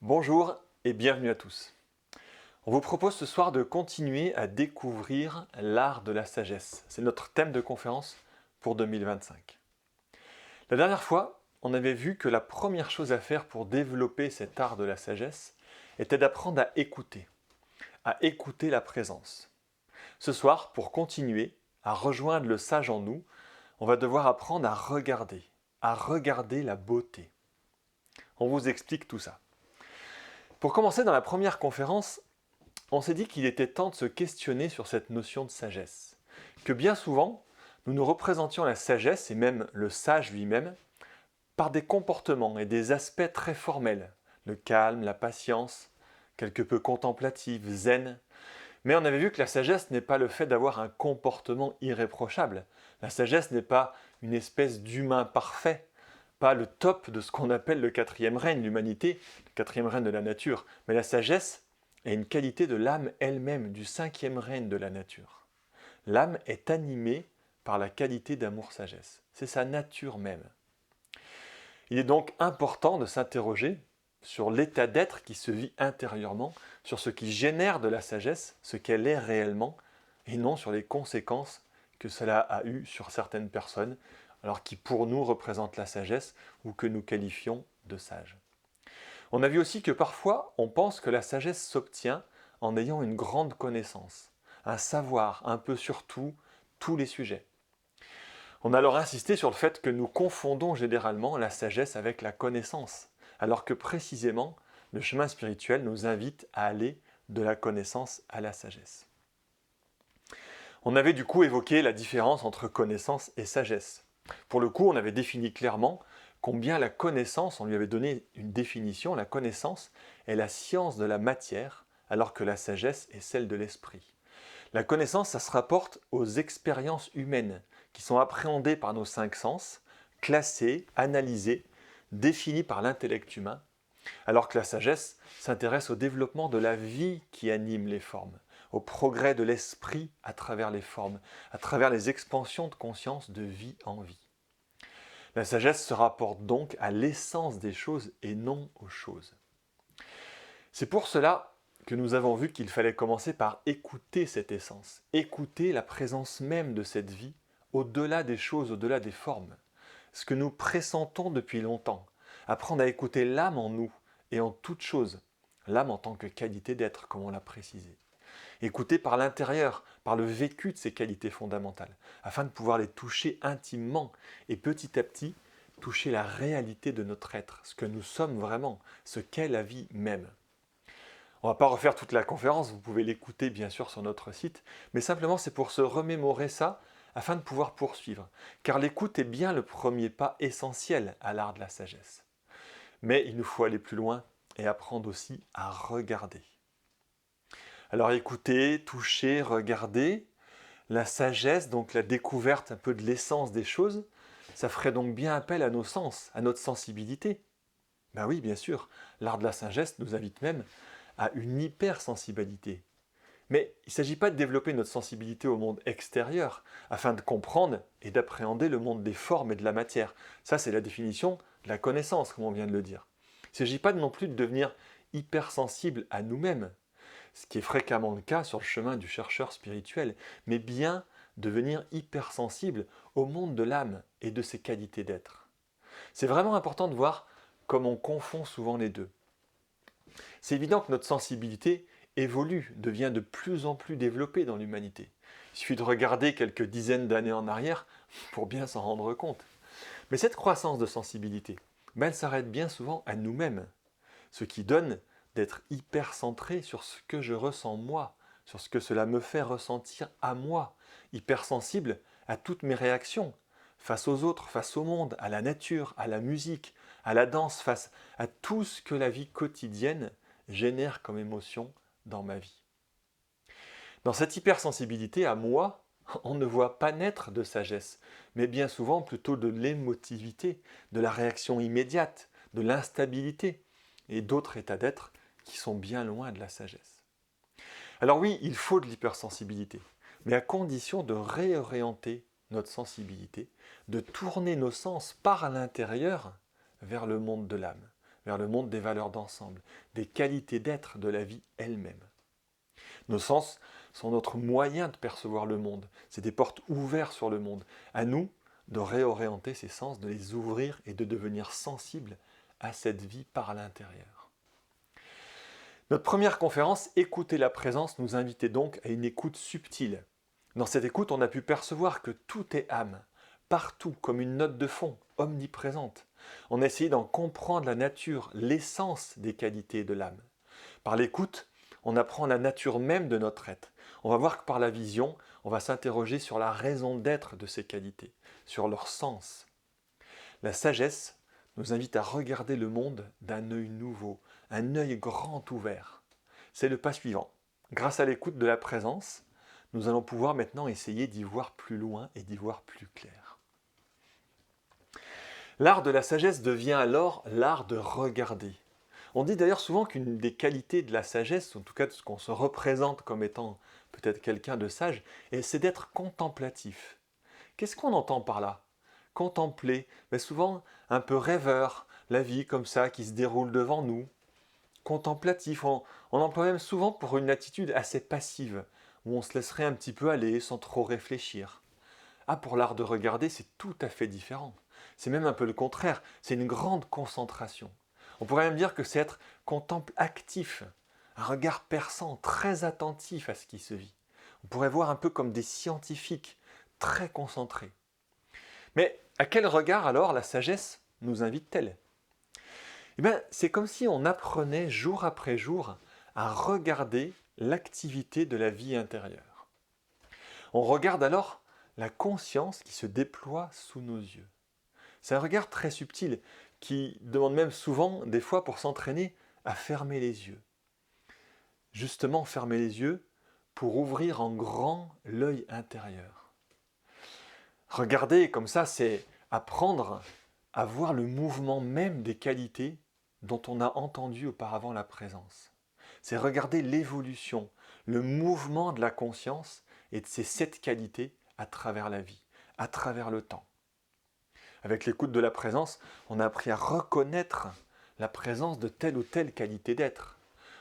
Bonjour et bienvenue à tous. On vous propose ce soir de continuer à découvrir l'art de la sagesse. C'est notre thème de conférence pour 2025. La dernière fois, on avait vu que la première chose à faire pour développer cet art de la sagesse était d'apprendre à écouter la présence. Ce soir, pour continuer à rejoindre le sage en nous, on va devoir apprendre à regarder la beauté. On vous explique tout ça. Pour commencer, dans la première conférence, on s'est dit qu'il était temps de se questionner sur cette notion de sagesse. Que bien souvent, nous nous représentions la sagesse, et même le sage lui-même, par des comportements et des aspects très formels. Le calme, la patience, quelque peu contemplative, zen. Mais on avait vu que la sagesse n'est pas le fait d'avoir un comportement irréprochable. La sagesse n'est pas une espèce d'humain parfait, pas le top de ce qu'on appelle le quatrième règne, l'humanité, le quatrième règne de la nature. Mais la sagesse est une qualité de l'âme elle-même, du cinquième règne de la nature. L'âme est animée par la qualité d'amour-sagesse. C'est sa nature même. Il est donc important de s'interroger sur l'état d'être qui se vit intérieurement, sur ce qui génère de la sagesse, ce qu'elle est réellement, et non sur les conséquences que cela a eues sur certaines personnes, alors qui pour nous représentent la sagesse ou que nous qualifions de sages. On a vu aussi que parfois on pense que la sagesse s'obtient en ayant une grande connaissance, un savoir un peu sur tout, tous les sujets. On a alors insisté sur le fait que nous confondons généralement la sagesse avec la connaissance, alors que précisément le chemin spirituel nous invite à aller de la connaissance à la sagesse. On avait du coup évoqué la différence entre connaissance et sagesse. Pour le coup, on avait défini clairement combien la connaissance, on lui avait donné une définition, la connaissance est la science de la matière, alors que la sagesse est celle de l'esprit. La connaissance, ça se rapporte aux expériences humaines, qui sont appréhendées par nos cinq sens, classées, analysées, définies par l'intellect humain, alors que la sagesse s'intéresse au développement de la vie qui anime les formes, au progrès de l'esprit à travers les formes, à travers les expansions de conscience de vie en vie. La sagesse se rapporte donc à l'essence des choses et non aux choses. C'est pour cela que nous avons vu qu'il fallait commencer par écouter cette essence, écouter la présence même de cette vie, au-delà des choses, au-delà des formes. Ce que nous pressentons depuis longtemps, apprendre à écouter l'âme en nous et en toute chose, l'âme en tant que qualité d'être, comme on l'a précisé. Écouter par l'intérieur, par le vécu de ces qualités fondamentales, afin de pouvoir les toucher intimement et petit à petit toucher la réalité de notre être, ce que nous sommes vraiment, ce qu'est la vie même. On ne va pas refaire toute la conférence, vous pouvez l'écouter bien sûr sur notre site, mais simplement c'est pour se remémorer ça afin de pouvoir poursuivre. Car l'écoute est bien le premier pas essentiel à l'art de la sagesse. Mais il nous faut aller plus loin et apprendre aussi à regarder. Alors écouter, toucher, regarder, la sagesse, donc la découverte un peu de l'essence des choses, ça ferait donc bien appel à nos sens, à notre sensibilité. Ben oui, bien sûr, l'art de la sagesse nous invite même à une hypersensibilité. Mais il ne s'agit pas de développer notre sensibilité au monde extérieur afin de comprendre et d'appréhender le monde des formes et de la matière. Ça, c'est la définition de la connaissance, comme on vient de le dire. Il ne s'agit pas non plus de devenir hypersensible à nous-mêmes, ce qui est fréquemment le cas sur le chemin du chercheur spirituel, mais bien devenir hypersensible au monde de l'âme et de ses qualités d'être. C'est vraiment important de voir comme on confond souvent les deux. C'est évident que notre sensibilité évolue, devient de plus en plus développée dans l'humanité. Il suffit de regarder quelques dizaines d'années en arrière pour bien s'en rendre compte. Mais cette croissance de sensibilité, elle s'arrête bien souvent à nous-mêmes, ce qui donne d'être hyper centré sur ce que je ressens moi, sur ce que cela me fait ressentir à moi, hypersensible à toutes mes réactions, face aux autres, face au monde, à la nature, à la musique, à la danse, face à tout ce que la vie quotidienne génère comme émotion dans ma vie. Dans cette hypersensibilité à moi, on ne voit pas naître de sagesse, mais bien souvent plutôt de l'émotivité, de la réaction immédiate, de l'instabilité et d'autres états d'être qui sont bien loin de la sagesse. Alors oui, il faut de l'hypersensibilité, mais à condition de réorienter notre sensibilité, de tourner nos sens par l'intérieur vers le monde de l'âme, vers le monde des valeurs d'ensemble, des qualités d'être de la vie elle-même. Nos sens sont notre moyen de percevoir le monde. C'est des portes ouvertes sur le monde. À nous de réorienter ces sens, de les ouvrir et de devenir sensibles à cette vie par l'intérieur. Notre première conférence, Écouter la présence, nous invitait donc à une écoute subtile. Dans cette écoute, on a pu percevoir que tout est âme, partout, comme une note de fond, omniprésente. On a essayé d'en comprendre la nature, l'essence des qualités de l'âme. Par l'écoute, on apprend la nature même de notre être. On va voir que par la vision, on va s'interroger sur la raison d'être de ces qualités, sur leur sens. La sagesse nous invite à regarder le monde d'un œil nouveau, un œil grand ouvert. C'est le pas suivant. Grâce à l'écoute de la présence, nous allons pouvoir maintenant essayer d'y voir plus loin et d'y voir plus clair. L'art de la sagesse devient alors l'art de regarder. On dit d'ailleurs souvent qu'une des qualités de la sagesse, en tout cas de ce qu'on se représente comme étant peut-être quelqu'un de sage, c'est d'être contemplatif. Qu'est-ce qu'on entend par là? Contempler, mais souvent un peu rêveur, la vie comme ça qui se déroule devant nous. Contemplatif, on emploie même souvent pour une attitude assez passive, où on se laisserait un petit peu aller sans trop réfléchir. Ah, pour l'art de regarder, c'est tout à fait différent. C'est même un peu le contraire, c'est une grande concentration. On pourrait même dire que c'est être actif, un regard perçant, très attentif à ce qui se vit. On pourrait voir un peu comme des scientifiques, très concentrés. Mais à quel regard alors la sagesse nous invite-t-elle? Eh bien, c'est comme si on apprenait jour après jour à regarder l'activité de la vie intérieure. On regarde alors la conscience qui se déploie sous nos yeux. C'est un regard très subtil qui demande même souvent, des fois pour s'entraîner, à fermer les yeux. Justement, fermer les yeux pour ouvrir en grand l'œil intérieur. Regarder comme ça, c'est apprendre à voir le mouvement même des qualités dont on a entendu auparavant la présence. C'est regarder l'évolution, le mouvement de la conscience et de ces 7 qualités à travers la vie, à travers le temps. Avec l'écoute de la présence, on a appris à reconnaître la présence de telle ou telle qualité d'être.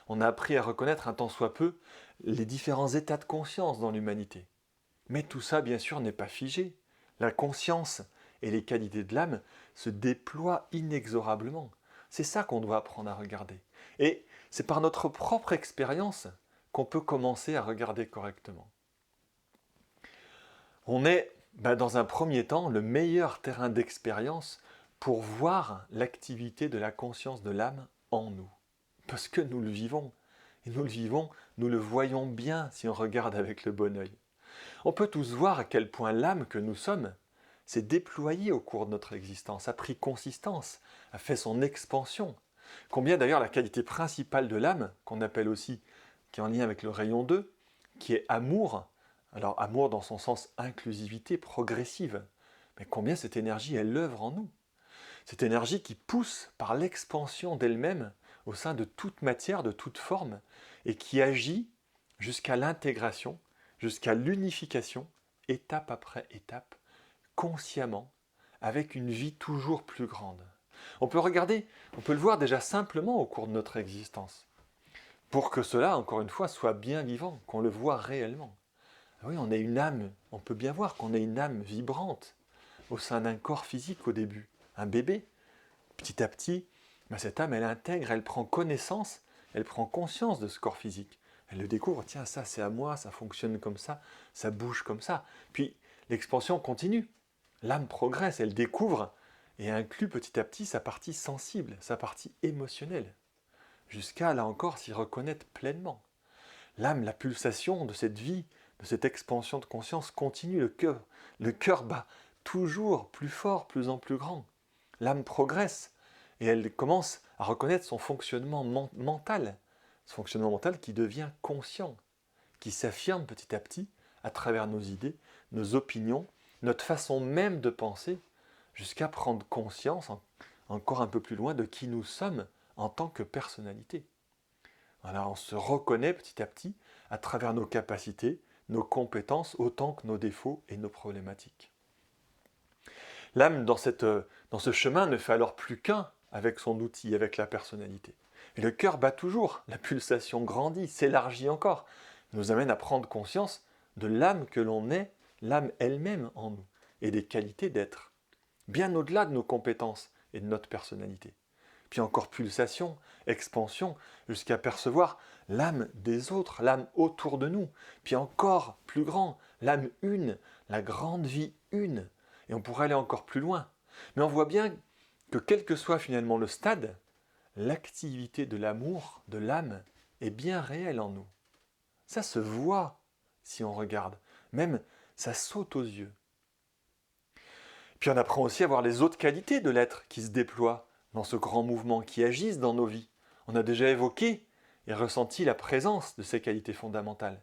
On a appris à reconnaître un tant soit peu les différents états de conscience dans l'humanité. Mais tout ça, bien sûr, n'est pas figé. La conscience et les qualités de l'âme se déploient inexorablement. C'est ça qu'on doit apprendre à regarder. Et c'est par notre propre expérience qu'on peut commencer à regarder correctement. On est, dans un premier temps, le meilleur terrain d'expérience pour voir l'activité de la conscience de l'âme en nous. Parce que nous le vivons. Et nous le vivons, nous le voyons bien si on regarde avec le bon œil. On peut tous voir à quel point l'âme que nous sommes s'est déployée au cours de notre existence, a pris consistance, a fait son expansion. Combien d'ailleurs la qualité principale de l'âme, qu'on appelle aussi, qui est en lien avec le rayon 2, qui est amour, alors amour dans son sens inclusivité progressive, mais combien cette énergie elle œuvre en nous. Cette énergie qui pousse par l'expansion d'elle-même au sein de toute matière, de toute forme, et qui agit jusqu'à l'intégration, jusqu'à l'unification, étape après étape, consciemment, avec une vie toujours plus grande. On peut le voir déjà simplement au cours de notre existence, pour que cela, encore une fois, soit bien vivant, qu'on le voit réellement. Oui, on est une âme, on peut bien voir qu'on est une âme vibrante au sein d'un corps physique au début, un bébé. Petit à petit, cette âme, elle intègre, elle prend connaissance, elle prend conscience de ce corps physique. Elle le découvre, tiens, ça c'est à moi, ça fonctionne comme ça bouge comme ça. Puis l'expansion continue. L'âme progresse, elle découvre et inclut petit à petit sa partie sensible, sa partie émotionnelle, jusqu'à, là encore, s'y reconnaître pleinement. L'âme, la pulsation de cette vie, de cette expansion de conscience continue, le cœur bat toujours plus fort, plus en plus grand. L'âme progresse et elle commence à reconnaître son fonctionnement mental, ce fonctionnement mental qui devient conscient, qui s'affirme petit à petit à travers nos idées, nos opinions, notre façon même de penser, jusqu'à prendre conscience encore un peu plus loin de qui nous sommes en tant que personnalité. Voilà, on se reconnaît petit à petit à travers nos capacités, nos compétences, autant que nos défauts et nos problématiques. L'âme, dans ce chemin, ne fait alors plus qu'un avec son outil, avec la personnalité. Et le cœur bat toujours, la pulsation grandit, s'élargit encore, nous amène à prendre conscience de l'âme que l'on est, l'âme elle-même en nous, et des qualités d'être, bien au-delà de nos compétences et de notre personnalité. Puis encore pulsation, expansion, jusqu'à percevoir l'âme des autres, l'âme autour de nous, puis encore plus grand, l'âme une, la grande vie une, et on pourrait aller encore plus loin. Mais on voit bien que quel que soit finalement le stade, l'activité de l'amour, de l'âme, est bien réelle en nous. Ça se voit si on regarde, même ça saute aux yeux. Puis on apprend aussi à voir les autres qualités de l'être qui se déploient dans ce grand mouvement, qui agissent dans nos vies. On a déjà évoqué et ressenti la présence de ces qualités fondamentales.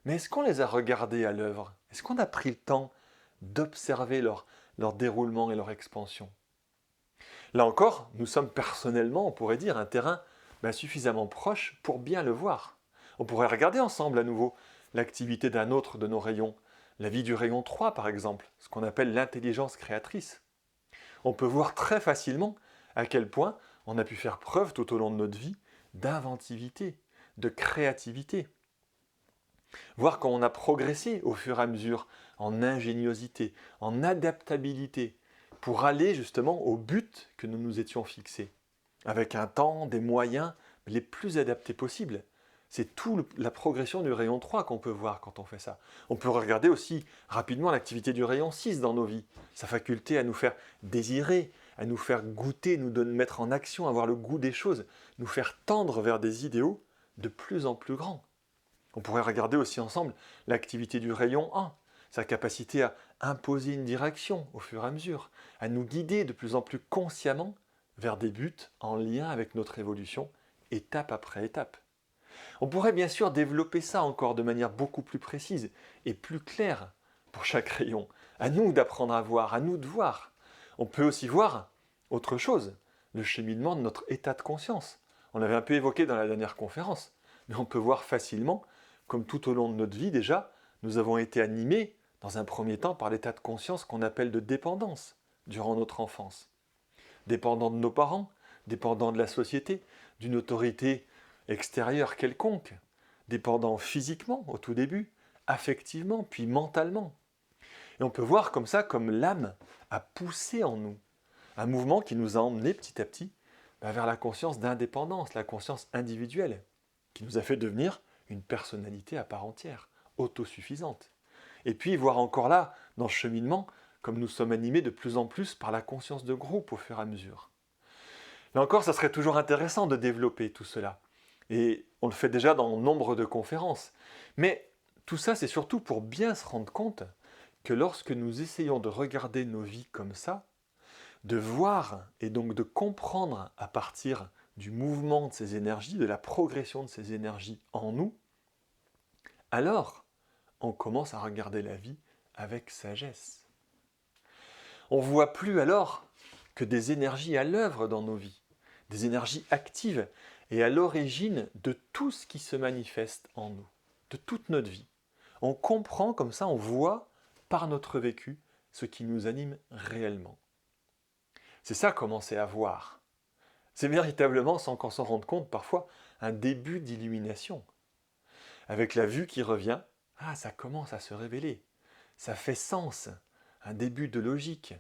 Mais est-ce qu'on les a regardées à l'œuvre? Est-ce qu'on a pris le temps d'observer leur déroulement et leur expansion? Là encore, nous sommes personnellement, on pourrait dire, un terrain suffisamment proche pour bien le voir. On pourrait regarder ensemble à nouveau l'activité d'un autre de nos rayons, la vie du rayon 3 par exemple, ce qu'on appelle l'intelligence créatrice. On peut voir très facilement à quel point on a pu faire preuve tout au long de notre vie d'inventivité, de créativité. Voir comment on a progressé au fur et à mesure en ingéniosité, en adaptabilité, pour aller justement au but que nous nous étions fixés, avec un temps, des moyens les plus adaptés possibles. C'est toute la progression du rayon 3 qu'on peut voir quand on fait ça. On peut regarder aussi rapidement l'activité du rayon 6 dans nos vies, sa faculté à nous faire désirer, à nous faire goûter, nous mettre en action, avoir le goût des choses, nous faire tendre vers des idéaux de plus en plus grands. On pourrait regarder aussi ensemble l'activité du rayon 1, sa capacité à imposer une direction au fur et à mesure, à nous guider de plus en plus consciemment vers des buts en lien avec notre évolution, étape après étape. On pourrait bien sûr développer ça encore de manière beaucoup plus précise et plus claire pour chaque rayon. À nous d'apprendre à voir, à nous de voir. On peut aussi voir autre chose, le cheminement de notre état de conscience. On l'avait un peu évoqué dans la dernière conférence, mais on peut voir facilement, comme tout au long de notre vie déjà, nous avons été animés dans un premier temps par l'état de conscience qu'on appelle de dépendance durant notre enfance. Dépendant de nos parents, dépendant de la société, d'une autorité extérieure quelconque, dépendant physiquement au tout début, affectivement, puis mentalement. Et on peut voir comme ça, comme l'âme a poussé en nous un mouvement qui nous a emmenés petit à petit vers la conscience d'indépendance, la conscience individuelle, qui nous a fait devenir une personnalité à part entière, autosuffisante. Et puis voir encore là, dans ce cheminement, comme nous sommes animés de plus en plus par la conscience de groupe au fur et à mesure. Là encore, ça serait toujours intéressant de développer tout cela. Et on le fait déjà dans nombre de conférences. Mais tout ça, c'est surtout pour bien se rendre compte que lorsque nous essayons de regarder nos vies comme ça, de voir et donc de comprendre à partir du mouvement de ces énergies, de la progression de ces énergies en nous, alors on commence à regarder la vie avec sagesse. On ne voit plus alors que des énergies à l'œuvre dans nos vies, des énergies actives et à l'origine de tout ce qui se manifeste en nous, de toute notre vie. On comprend comme ça, on voit par notre vécu ce qui nous anime réellement. C'est ça commencer à voir. C'est véritablement, sans qu'on s'en rende compte parfois, un début d'illumination. Avec la vue qui revient, ça commence à se révéler. Ça fait sens, un début de logique.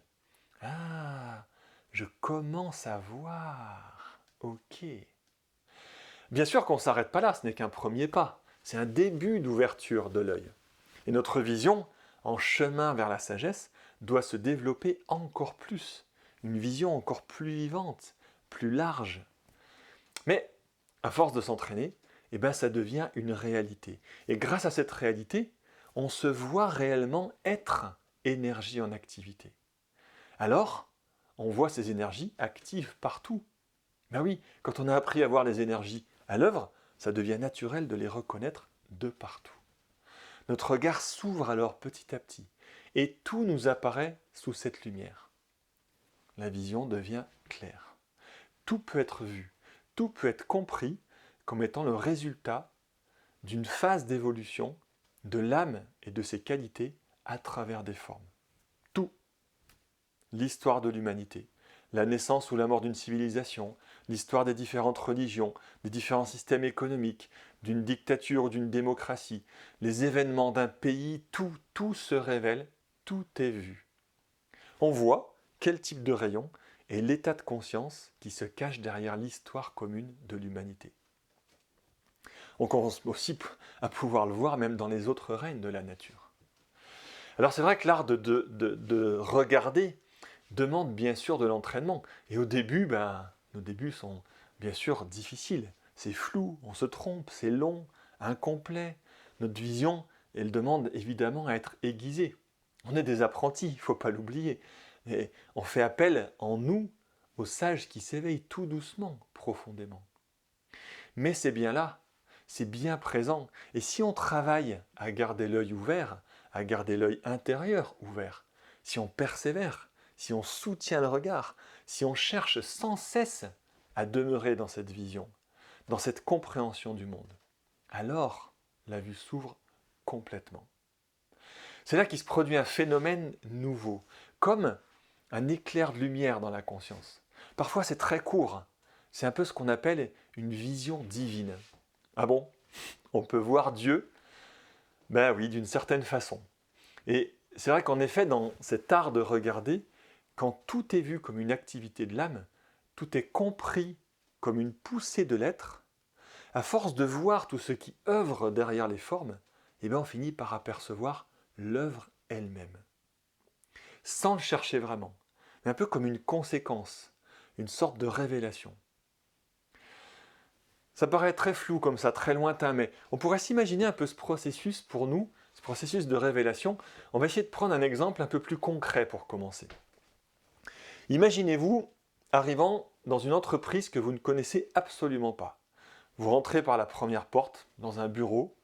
Je commence à voir. Ok. Bien sûr qu'on ne s'arrête pas là, ce n'est qu'un premier pas. C'est un début d'ouverture de l'œil. Et notre vision, en chemin vers la sagesse, doit se développer encore plus. Une vision encore plus vivante, plus large. Mais, à force de s'entraîner, ça devient une réalité. Et grâce à cette réalité, on se voit réellement être énergie en activité. Alors, on voit ces énergies actives partout. Ben oui, quand on a appris à voir les énergies à l'œuvre, ça devient naturel de les reconnaître de partout. Notre regard s'ouvre alors petit à petit, et tout nous apparaît sous cette lumière. La vision devient claire. Tout peut être vu, tout peut être compris comme étant le résultat d'une phase d'évolution de l'âme et de ses qualités à travers des formes. Tout. L'histoire de l'humanité, la naissance ou la mort d'une civilisation, l'histoire des différentes religions, des différents systèmes économiques, d'une dictature ou d'une démocratie, les événements d'un pays, tout se révèle, tout est vu. On voit quel type de rayon est l'état de conscience qui se cache derrière l'histoire commune de l'humanité. On commence aussi à pouvoir le voir même dans les autres règnes de la nature. Alors c'est vrai que l'art de regarder demande bien sûr de l'entraînement. Et au début, nos débuts sont bien sûr difficiles. C'est flou, on se trompe, c'est long, incomplet. Notre vision, elle demande évidemment à être aiguisée. On est des apprentis, il ne faut pas l'oublier. Et on fait appel en nous aux sages qui s'éveillent tout doucement, profondément. Mais c'est bien là, c'est bien présent. Et si on travaille à garder l'œil ouvert, à garder l'œil intérieur ouvert, si on persévère, si on soutient le regard, si on cherche sans cesse à demeurer dans cette vision, dans cette compréhension du monde, alors la vue s'ouvre complètement. C'est là qu'il se produit un phénomène nouveau, comme un éclair de lumière dans la conscience. Parfois c'est très court, c'est un peu ce qu'on appelle une vision divine. Ah bon? On peut voir Dieu? Ben oui, d'une certaine façon. Et c'est vrai qu'en effet, dans cet art de regarder, quand tout est vu comme une activité de l'âme, tout est compris comme une poussée de l'être, à force de voir tout ce qui œuvre derrière les formes, eh bien on finit par apercevoir l'œuvre elle-même. Sans le chercher vraiment, mais un peu comme une conséquence, une sorte de révélation. Ça paraît très flou comme ça, très lointain, mais on pourrait s'imaginer un peu ce processus pour nous, ce processus de révélation. On va essayer de prendre un exemple un peu plus concret pour commencer. Imaginez-vous arrivant dans une entreprise que vous ne connaissez absolument pas. Vous rentrez par la première porte, dans un bureau,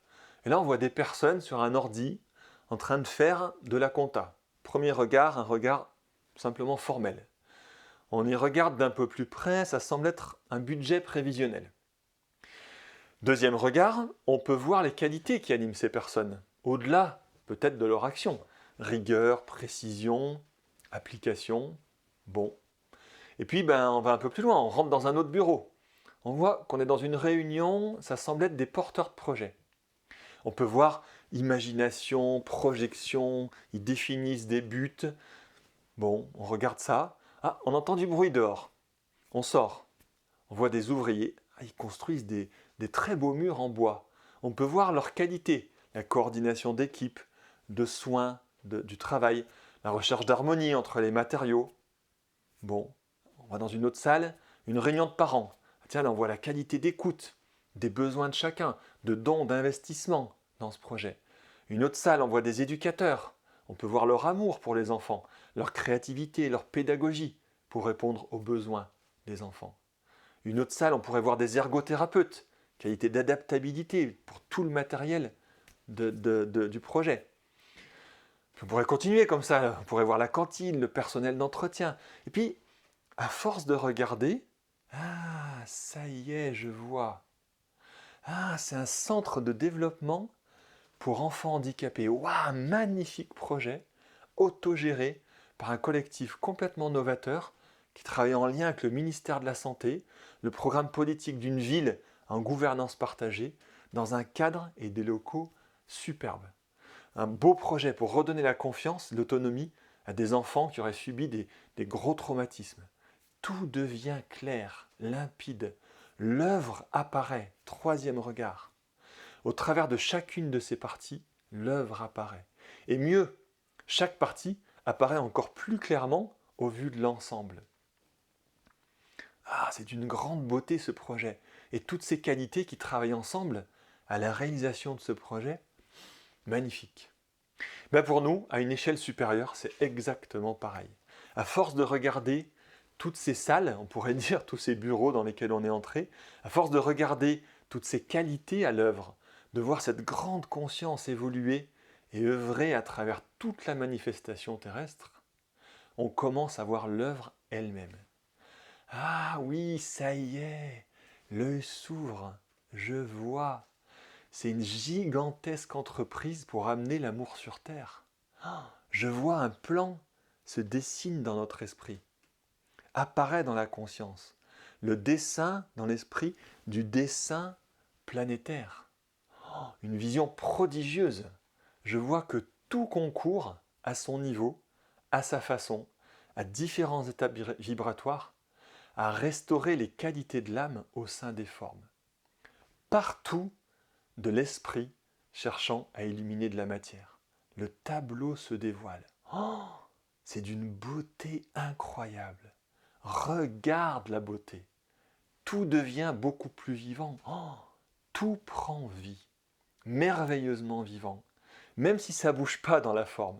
et là on voit des personnes sur un ordi en train de faire de la compta. Premier regard, un regard simplement formel. On y regarde d'un peu plus près, ça semble être un budget prévisionnel. Deuxième regard, on peut voir les qualités qui animent ces personnes, au-delà peut-être de leur action. Rigueur, précision, application, bon. Et puis on va un peu plus loin, on rentre dans un autre bureau. On voit qu'on est dans une réunion, ça semble être des porteurs de projets. On peut voir imagination, projection, ils définissent des buts. Bon, on regarde ça. Ah, on entend du bruit dehors. On sort. On voit des ouvriers. Ah, ils construisent des très beaux murs en bois. On peut voir leur qualité, la coordination d'équipe, de soins, du travail, la recherche d'harmonie entre les matériaux. Bon, on va dans une autre salle, une réunion de parents. Tiens, là on voit la qualité d'écoute, des besoins de chacun, de dons, d'investissement dans ce projet. Une autre salle, on voit des éducateurs. On peut voir leur amour pour les enfants, leur créativité, leur pédagogie pour répondre aux besoins des enfants. Une autre salle, on pourrait voir des ergothérapeutes, qualité d'adaptabilité pour tout le matériel du projet. On pourrait continuer comme ça, on pourrait voir la cantine, le personnel d'entretien. Et puis, à force de regarder, ah, ça y est, je vois. Ah, c'est un centre de développement pour enfants handicapés. Waouh, magnifique projet, autogéré par un collectif complètement novateur qui travaille en lien avec le ministère de la Santé, le programme politique d'une ville en gouvernance partagée, dans un cadre et des locaux superbes. Un beau projet pour redonner la confiance, l'autonomie à des enfants qui auraient subi des gros traumatismes. Tout devient clair, limpide. L'œuvre apparaît, troisième regard. Au travers de chacune de ces parties, l'œuvre apparaît. Et mieux, chaque partie apparaît encore plus clairement au vu de l'ensemble. Ah, c'est d'une grande beauté ce projet. Et toutes ces qualités qui travaillent ensemble à la réalisation de ce projet, magnifique. Pour nous, à une échelle supérieure, c'est exactement pareil. À force de regarder toutes ces salles, on pourrait dire tous ces bureaux dans lesquels on est entré, à force de regarder toutes ces qualités à l'œuvre, de voir cette grande conscience évoluer et œuvrer à travers toute la manifestation terrestre, on commence à voir l'œuvre elle-même. Ah oui, ça y est, l'œil s'ouvre, je vois. C'est une gigantesque entreprise pour amener l'amour sur Terre. Je vois un plan se dessine dans notre esprit. apparaît dans la conscience. Le dessein dans l'esprit du dessein planétaire. Une vision prodigieuse. Je vois que tout concourt à son niveau, à sa façon, à différents états vibratoires, à restaurer les qualités de l'âme au sein des formes. Partout de l'esprit cherchant à illuminer de la matière. Le tableau se dévoile. C'est d'une beauté incroyable. Regarde la beauté. Tout devient beaucoup plus vivant. Tout prend vie. Merveilleusement vivant. Même si ça ne bouge pas dans la forme.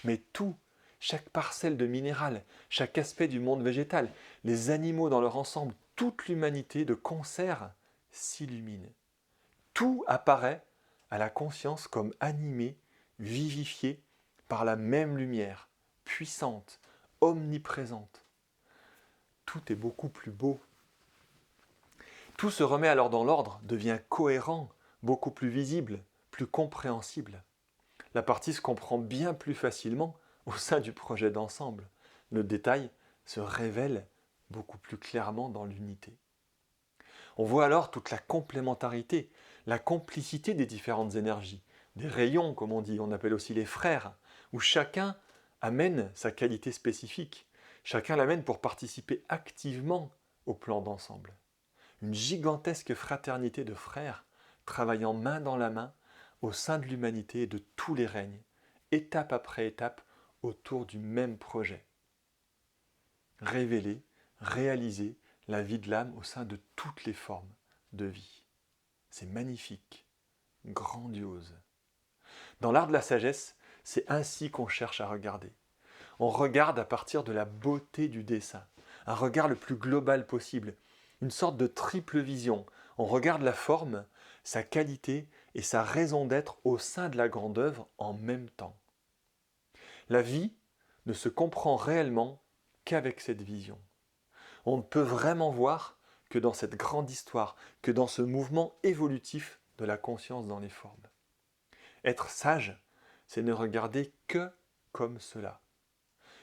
Mais tout, chaque parcelle de minéral, chaque aspect du monde végétal, les animaux dans leur ensemble, toute l'humanité de concert s'illumine. Tout apparaît à la conscience comme animé, vivifié par la même lumière, puissante, omniprésente. Tout est beaucoup plus beau. Tout se remet alors dans l'ordre, devient cohérent, beaucoup plus visible, plus compréhensible. La partie se comprend bien plus facilement au sein du projet d'ensemble. Le détail se révèle beaucoup plus clairement dans l'unité. On voit alors toute la complémentarité, la complicité des différentes énergies, des rayons comme on dit, on appelle aussi les frères, où chacun amène sa qualité spécifique, chacun l'amène pour participer activement au plan d'ensemble. Une gigantesque fraternité de frères travaillant main dans la main au sein de l'humanité et de tous les règnes, étape après étape, autour du même projet. Révéler, réaliser la vie de l'âme au sein de toutes les formes de vie. C'est magnifique, grandiose. Dans l'art de la sagesse, c'est ainsi qu'on cherche à regarder. On regarde à partir de la beauté du dessin, un regard le plus global possible, une sorte de triple vision. On regarde la forme, sa qualité et sa raison d'être au sein de la grande œuvre en même temps. La vie ne se comprend réellement qu'avec cette vision. On ne peut vraiment voir que dans cette grande histoire, que dans ce mouvement évolutif de la conscience dans les formes. Être sage, c'est ne regarder que comme cela.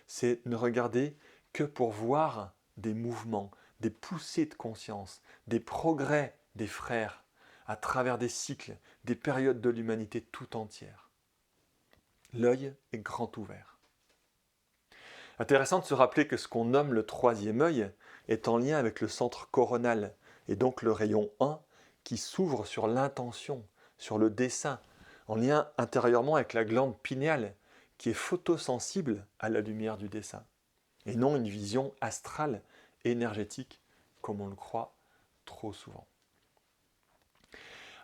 C'est ne regarder que pour voir des mouvements, des poussées de conscience, des progrès des frères à travers des cycles, des périodes de l'humanité tout entière. L'œil est grand ouvert. Intéressant de se rappeler que ce qu'on nomme le troisième œil est en lien avec le centre coronal, et donc le rayon 1 qui s'ouvre sur l'intention, sur le dessein, en lien intérieurement avec la glande pinéale qui est photosensible à la lumière du dessein, et non une vision astrale, énergétique, comme on le croit trop souvent.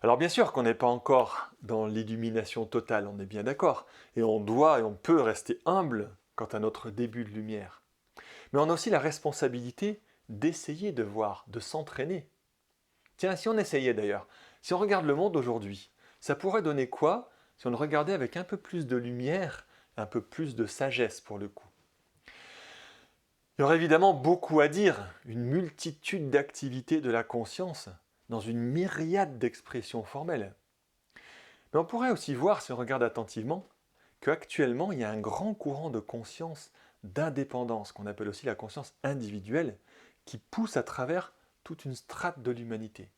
Alors bien sûr qu'on n'est pas encore dans l'illumination totale, on est bien d'accord, et on doit et on peut rester humble quant à notre début de lumière. Mais on a aussi la responsabilité d'essayer de voir, de s'entraîner. Tiens, si on essayait d'ailleurs, si on regarde le monde aujourd'hui, ça pourrait donner quoi si on le regardait avec un peu plus de lumière, un peu plus de sagesse pour le coup? Il y aurait évidemment beaucoup à dire, une multitude d'activités de la conscience, dans une myriade d'expressions formelles. Mais on pourrait aussi voir, si on regarde attentivement, qu'actuellement, il y a un grand courant de conscience d'indépendance, qu'on appelle aussi la conscience individuelle, qui pousse à travers toute une strate de l'humanité.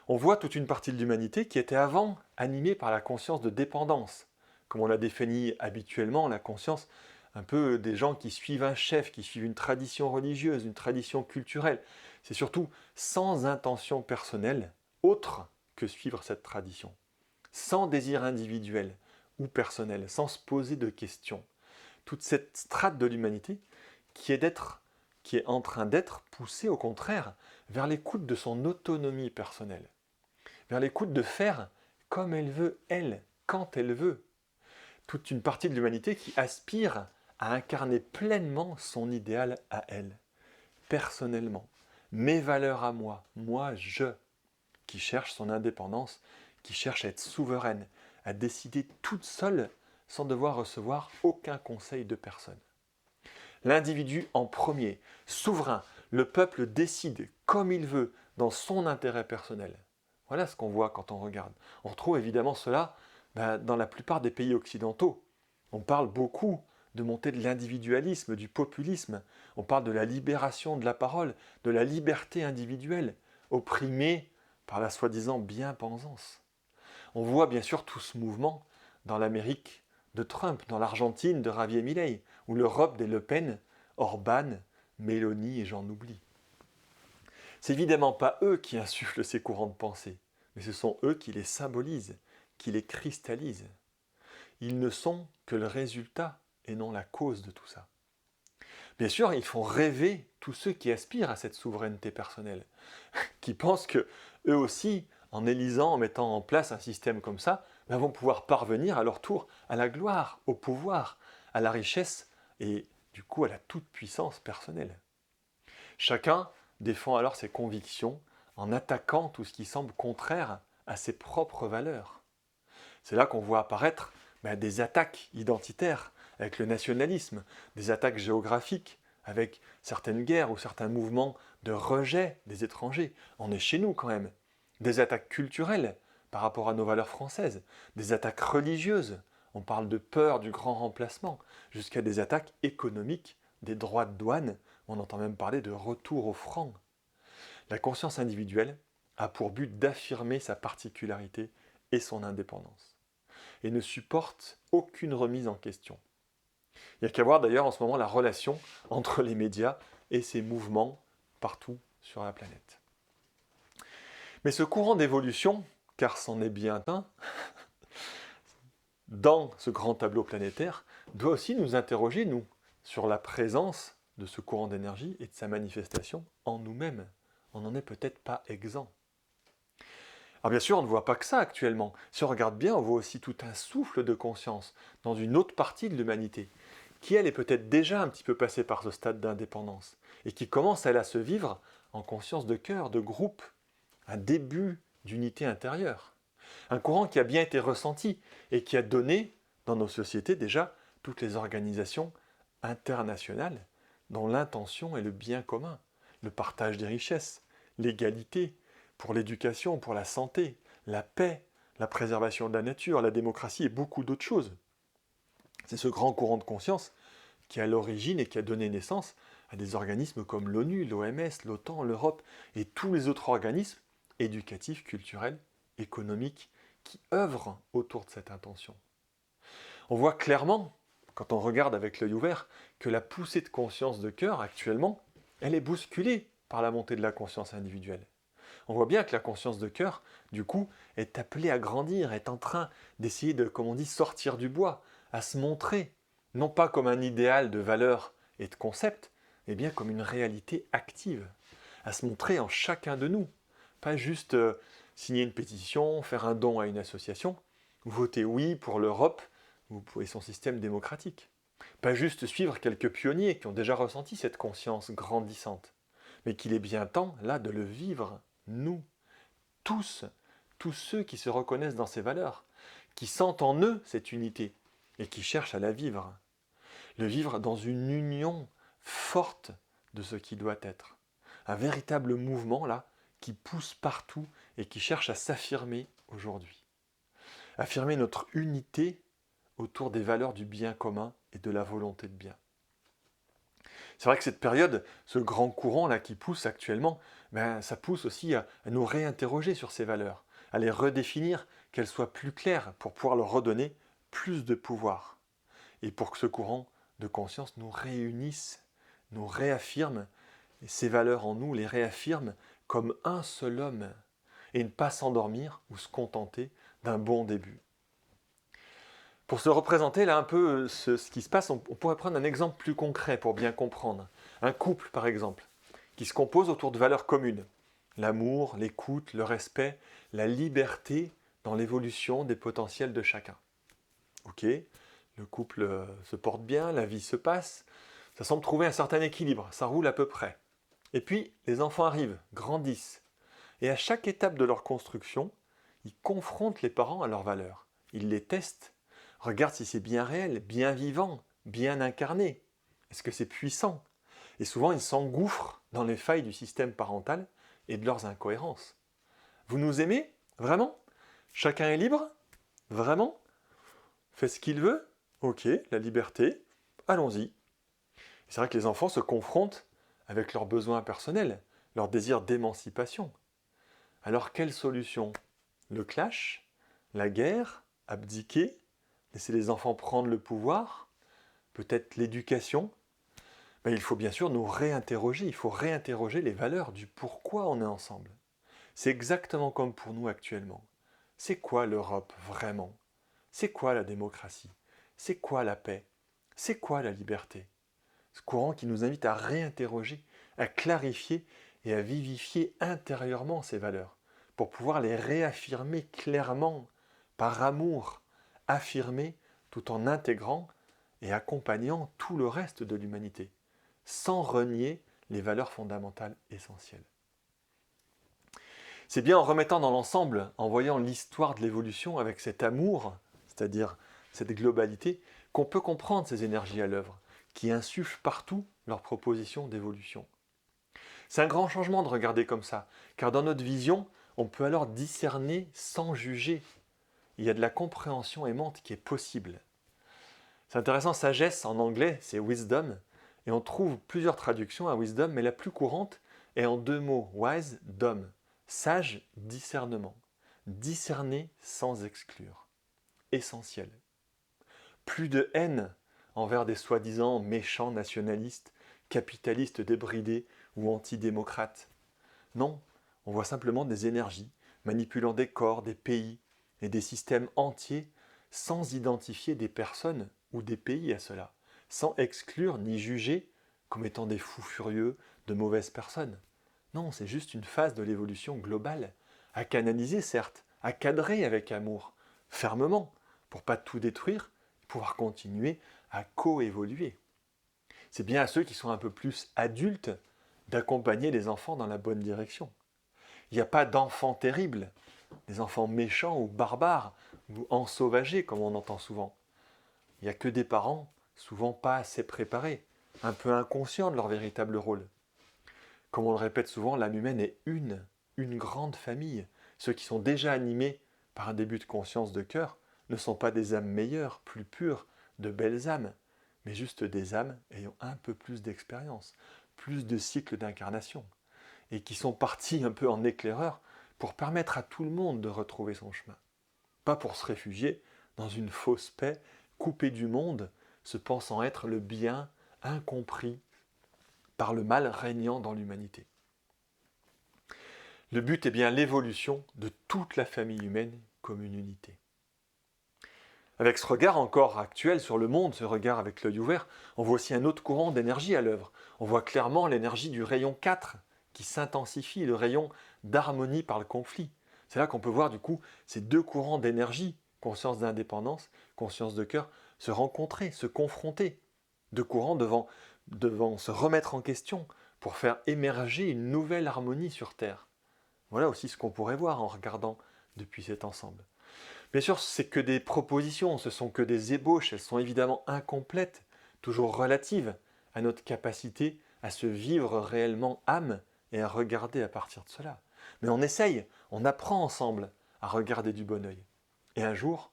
On voit toute une partie de l'humanité qui était avant animée par la conscience de dépendance, comme on l'a défini habituellement, la conscience un peu des gens qui suivent un chef, qui suivent une tradition religieuse, une tradition culturelle. C'est surtout sans intention personnelle, autre que suivre cette tradition, sans désir individuel ou personnel, sans se poser de questions. Toute cette strate de l'humanité qui est en train d'être poussée au contraire vers l'écoute de son autonomie personnelle, vers l'écoute de faire comme elle veut, elle, quand elle veut. Toute une partie de l'humanité qui aspire à incarner pleinement son idéal à elle, personnellement. Mes valeurs à moi, moi je, qui cherche son indépendance, qui cherche à être souveraine, à décider toute seule sans devoir recevoir aucun conseil de personne. L'individu en premier, souverain, le peuple décide comme il veut, dans son intérêt personnel. Voilà ce qu'on voit quand on regarde. On retrouve évidemment cela dans la plupart des pays occidentaux. On parle beaucoup de montée de l'individualisme, du populisme. On parle de la libération de la parole, de la liberté individuelle, opprimée par la soi-disant bien-pensance. On voit bien sûr tout ce mouvement dans l'Amérique de Trump, dans l'Argentine de Javier Milei, ou l'Europe des Le Pen, Orban, Meloni et j'en oublie. C'est évidemment pas eux qui insufflent ces courants de pensée, mais ce sont eux qui les symbolisent, qui les cristallisent. Ils ne sont que le résultat et non la cause de tout ça. Bien sûr, ils font rêver tous ceux qui aspirent à cette souveraineté personnelle, qui pensent que eux aussi, en élisant, en mettant en place un système comme ça, vont pouvoir parvenir à leur tour à la gloire, au pouvoir, à la richesse et du coup à la toute-puissance personnelle. Chacun défend alors ses convictions en attaquant tout ce qui semble contraire à ses propres valeurs. C'est là qu'on voit apparaître des attaques identitaires avec le nationalisme, des attaques géographiques avec certaines guerres ou certains mouvements de rejet des étrangers. On est chez nous quand même. Des attaques culturelles par rapport à nos valeurs françaises, des attaques religieuses, on parle de peur du grand remplacement, jusqu'à des attaques économiques, des droits de douane, on entend même parler de retour au franc. La conscience individuelle a pour but d'affirmer sa particularité et son indépendance, et ne supporte aucune remise en question. Il n'y a qu'à voir d'ailleurs en ce moment la relation entre les médias et ces mouvements partout sur la planète. Mais ce courant d'évolution, car c'en est bien un, dans ce grand tableau planétaire, doit aussi nous interroger, nous, sur la présence de ce courant d'énergie et de sa manifestation en nous-mêmes. On n'en est peut-être pas exempt. Alors bien sûr, on ne voit pas que ça actuellement. Si on regarde bien, on voit aussi tout un souffle de conscience dans une autre partie de l'humanité, qui elle est peut-être déjà un petit peu passée par ce stade d'indépendance, et qui commence elle à se vivre en conscience de cœur, de groupe, un début d'unité intérieure. Un courant qui a bien été ressenti et qui a donné, dans nos sociétés déjà, toutes les organisations internationales dont l'intention est le bien commun, le partage des richesses, l'égalité, pour l'éducation, pour la santé, la paix, la préservation de la nature, la démocratie et beaucoup d'autres choses. C'est ce grand courant de conscience qui est à l'origine et qui a donné naissance à des organismes comme l'ONU, l'OMS, l'OTAN, l'Europe et tous les autres organismes éducatifs, culturels, économiques qui œuvrent autour de cette intention. On voit clairement, quand on regarde avec l'œil ouvert, que la poussée de conscience de cœur actuellement, elle est bousculée par la montée de la conscience individuelle. On voit bien que la conscience de cœur, du coup, est appelée à grandir, est en train d'essayer de, comme on dit, sortir du bois, à se montrer, non pas comme un idéal de valeurs et de concepts, mais bien comme une réalité active, à se montrer en chacun de nous. Pas juste signer une pétition, faire un don à une association, ou voter oui pour l'Europe et son système démocratique. Pas juste suivre quelques pionniers qui ont déjà ressenti cette conscience grandissante, mais qu'il est bien temps, là, de le vivre, nous, tous ceux qui se reconnaissent dans ces valeurs, qui sentent en eux cette unité et qui cherchent à la vivre. Le vivre dans une union forte de ce qui doit être. Un véritable mouvement, là, qui pousse partout et qui cherche à s'affirmer aujourd'hui. Affirmer notre unité autour des valeurs du bien commun et de la volonté de bien. C'est vrai que cette période, ce grand courant là qui pousse actuellement, ça pousse aussi à nous réinterroger sur ces valeurs, à les redéfinir, qu'elles soient plus claires pour pouvoir leur redonner plus de pouvoir. Et pour que ce courant de conscience nous réunisse, nous réaffirme, et ces valeurs en nous les réaffirme comme un seul homme, et ne pas s'endormir ou se contenter d'un bon début. Pour se représenter là un peu ce qui se passe, on pourrait prendre un exemple plus concret pour bien comprendre. Un couple par exemple, qui se compose autour de valeurs communes. L'amour, l'écoute, le respect, la liberté dans l'évolution des potentiels de chacun. Ok, le couple se porte bien, la vie se passe, ça semble trouver un certain équilibre, ça roule à peu près. Et puis les enfants arrivent, grandissent, et à chaque étape de leur construction, ils confrontent les parents à leurs valeurs, ils les testent, regardent si c'est bien réel, bien vivant, bien incarné, est-ce que c'est puissant? Et souvent ils s'engouffrent dans les failles du système parental et de leurs incohérences. Vous nous aimez? Vraiment? Chacun est libre? Vraiment? Fait ce qu'il veut? Ok, la liberté. allons-y. C'est vrai que les enfants se confrontent avec leurs besoins personnels, leur désir d'émancipation. Alors quelle solution? Le clash? La guerre? Abdiquer? Laisser les enfants prendre le pouvoir? Peut-être l'éducation? Ben, il faut bien sûr nous réinterroger, il faut réinterroger les valeurs du pourquoi on est ensemble. C'est exactement comme pour nous actuellement. C'est quoi l'Europe vraiment? C'est quoi la démocratie? C'est quoi la paix? C'est quoi la liberté? Ce courant qui nous invite à réinterroger, à clarifier et à vivifier intérieurement ces valeurs, pour pouvoir les réaffirmer clairement, par amour, affirmer tout en intégrant et accompagnant tout le reste de l'humanité, sans renier les valeurs fondamentales essentielles. C'est bien en remettant dans l'ensemble, en voyant l'histoire de l'évolution avec cet amour, c'est-à-dire cette globalité, qu'on peut comprendre ces énergies à l'œuvre, qui insufflent partout leurs propositions d'évolution. C'est un grand changement de regarder comme ça, car dans notre vision, on peut alors discerner sans juger. Il y a de la compréhension aimante qui est possible. C'est intéressant, sagesse en anglais, c'est wisdom, et on trouve plusieurs traductions à wisdom, mais la plus courante est en deux mots, wise, dom. Sage, discernement. Discerner sans exclure. Essentiel. Plus de haine envers des soi-disant méchants nationalistes, capitalistes débridés ou antidémocrates. Non, on voit simplement des énergies manipulant des corps, des pays et des systèmes entiers sans identifier des personnes ou des pays à cela, sans exclure ni juger comme étant des fous furieux, de mauvaises personnes. Non, c'est juste une phase de l'évolution globale, à canaliser certes, à cadrer avec amour, fermement, pour pas tout détruire, pouvoir continuer à coévoluer. C'est bien à ceux qui sont un peu plus adultes d'accompagner les enfants dans la bonne direction. Il n'y a pas d'enfants terribles, des enfants méchants ou barbares, ou ensauvagés comme on entend souvent. Il n'y a que des parents, souvent pas assez préparés, un peu inconscients de leur véritable rôle. Comme on le répète souvent, l'âme humaine est une grande famille. Ceux qui sont déjà animés par un début de conscience de cœur ne sont pas des âmes meilleures, plus pures, de belles âmes, mais juste des âmes ayant un peu plus d'expérience, plus de cycles d'incarnation, et qui sont partis un peu en éclaireur pour permettre à tout le monde de retrouver son chemin. Pas pour se réfugier dans une fausse paix, coupée du monde, se pensant être le bien incompris par le mal régnant dans l'humanité. Le but est bien l'évolution de toute la famille humaine comme une unité. Avec ce regard encore actuel sur le monde, ce regard avec l'œil ouvert, on voit aussi un autre courant d'énergie à l'œuvre. On voit clairement l'énergie du rayon 4 qui s'intensifie, le rayon d'harmonie par le conflit. C'est là qu'on peut voir du coup ces deux courants d'énergie, conscience d'indépendance, conscience de cœur, se rencontrer, se confronter. Deux courants devant se remettre en question pour faire émerger une nouvelle harmonie sur Terre. Voilà aussi ce qu'on pourrait voir en regardant depuis cet ensemble. Bien sûr, c'est que des propositions, ce sont que des ébauches, elles sont évidemment incomplètes, toujours relatives à notre capacité à se vivre réellement âme et à regarder à partir de cela. Mais on essaye, on apprend ensemble à regarder du bon œil. Et un jour,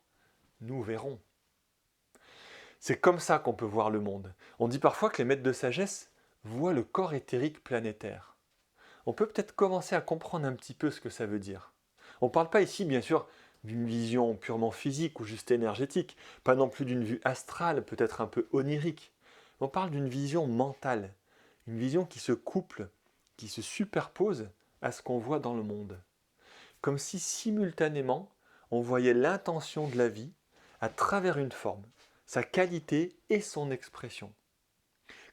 nous verrons. C'est comme ça qu'on peut voir le monde. On dit parfois que les maîtres de sagesse voient le corps éthérique planétaire. On peut peut-être commencer à comprendre un petit peu ce que ça veut dire. On ne parle pas ici, bien sûr, d'une vision purement physique ou juste énergétique, pas non plus d'une vue astrale, peut-être un peu onirique. On parle d'une vision mentale, une vision qui se couple, qui se superpose à ce qu'on voit dans le monde. Comme si simultanément, on voyait l'intention de la vie à travers une forme, sa qualité et son expression.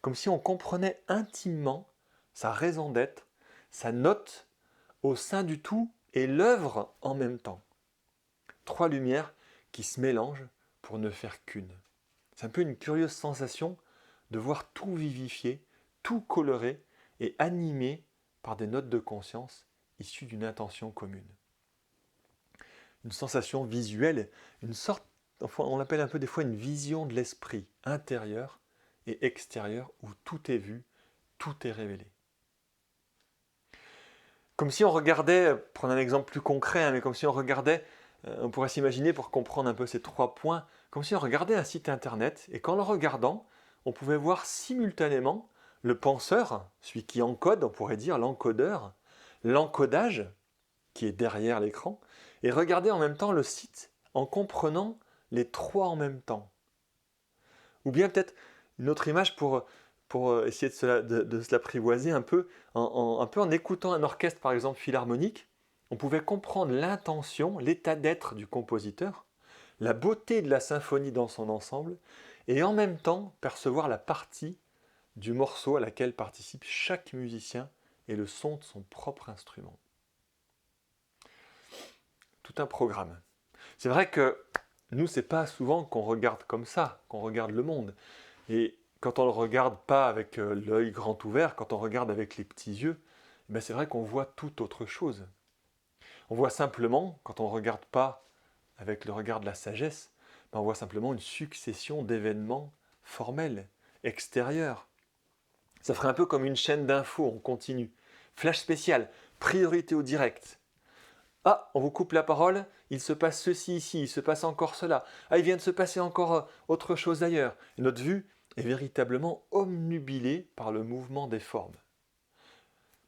Comme si on comprenait intimement sa raison d'être, sa note au sein du tout et l'œuvre en même temps. Trois lumières qui se mélangent pour ne faire qu'une. C'est un peu une curieuse sensation de voir tout vivifié, tout coloré et animé par des notes de conscience issues d'une intention commune. Une sensation visuelle, une sorte, enfin, on l'appelle un peu des fois une vision de l'esprit intérieur et extérieur où tout est vu, tout est révélé. Comme si on regardait, prendre un exemple plus concret, mais comme si on regardait, on pourrait s'imaginer pour comprendre un peu ces trois points, comme si on regardait un site internet et qu'en le regardant, on pouvait voir simultanément le penseur, celui qui encode, on pourrait dire l'encodeur, l'encodage, qui est derrière l'écran, et regarder en même temps le site en comprenant les trois en même temps. Ou bien peut-être une autre image pour essayer de se l'apprivoiser un peu en écoutant un orchestre par exemple philharmonique, on pouvait comprendre l'intention, l'état d'être du compositeur, la beauté de la symphonie dans son ensemble, et en même temps percevoir la partie du morceau à laquelle participe chaque musicien et le son de son propre instrument. Tout un programme. C'est vrai que nous, c'est pas souvent qu'on regarde comme ça, qu'on regarde le monde. Et quand on ne le regarde pas avec l'œil grand ouvert, quand on regarde avec les petits yeux, ben c'est vrai qu'on voit tout autre chose. On voit simplement, quand on ne regarde pas avec le regard de la sagesse, ben on voit simplement une succession d'événements formels, extérieurs. Ça ferait un peu comme une chaîne d'infos, on continue. Flash spécial, priorité au direct. Ah, on vous coupe la parole, il se passe ceci ici, il se passe encore cela. Ah, il vient de se passer encore autre chose ailleurs. Et notre vue est véritablement omnubilée par le mouvement des formes.